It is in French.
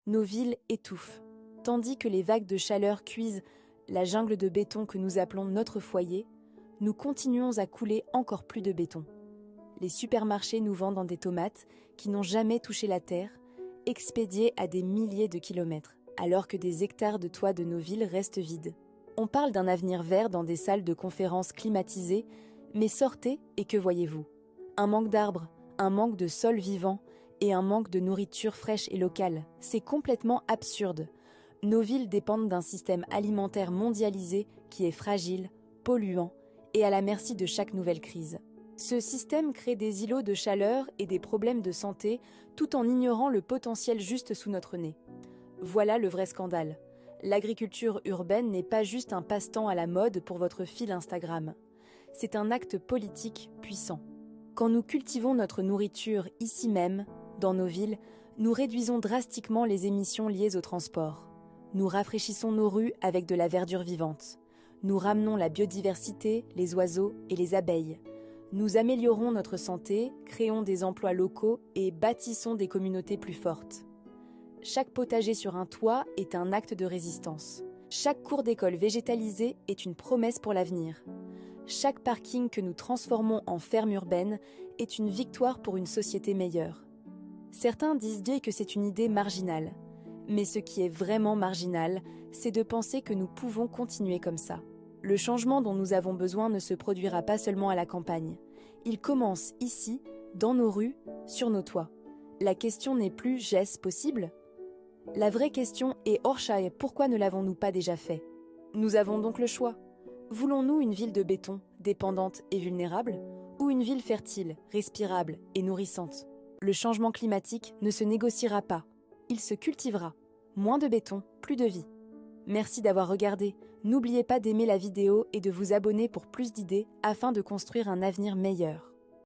nos villes étouffent. Tandis que les vagues de chaleur cuisent la jungle de béton que nous appelons notre foyer, nous continuons à couler encore plus de béton. Les supermarchés nous vendent des tomates qui n'ont jamais touché la terre, expédiées à des milliers de kilomètres, alors que des hectares de toits de nos villes restent vides. On parle d'un avenir vert dans des salles de conférences climatisées, mais sortez et que voyez-vous? Un manque d'arbres, un manque de sol vivant et un manque de nourriture fraîche et locale. C'est complètement absurde. Nos villes dépendent d'un système alimentaire mondialisé qui est fragile, polluant et à la merci de chaque nouvelle crise. Ce système crée des îlots de chaleur et des problèmes de santé tout en ignorant le potentiel juste sous notre nez. Voilà le vrai scandale. L'agriculture urbaine n'est pas juste un passe-temps à la mode pour votre fil Instagram. C'est un acte politique puissant. Quand nous cultivons notre nourriture ici même, dans nos villes, nous réduisons drastiquement les émissions liées au transport. Nous rafraîchissons nos rues avec de la verdure vivante. Nous ramenons la biodiversité, les oiseaux et les abeilles. Nous améliorons notre santé, créons des emplois locaux et bâtissons des communautés plus fortes. Chaque potager sur un toit est un acte de résistance. Chaque cour d'école végétalisée est une promesse pour l'avenir. Chaque parking que nous transformons en ferme urbaine est une victoire pour une société meilleure. Certains disent bien que c'est une idée marginale. Mais ce qui est vraiment marginal, c'est de penser que nous pouvons continuer comme ça. Le changement dont nous avons besoin ne se produira pas seulement à la campagne. Il commence ici, dans nos rues, sur nos toits. La question n'est plus « est-ce possible ?» La vraie question est « Orshai, pourquoi ne l'avons-nous pas déjà fait ?» Nous avons donc le choix. Voulons-nous une ville de béton, dépendante et vulnérable, ou une ville fertile, respirable et nourrissante? Le changement climatique ne se négociera pas. Il se cultivera. Moins de béton, plus de vie. Merci d'avoir regardé. N'oubliez pas d'aimer la vidéo et de vous abonner pour plus d'idées afin de construire un avenir meilleur.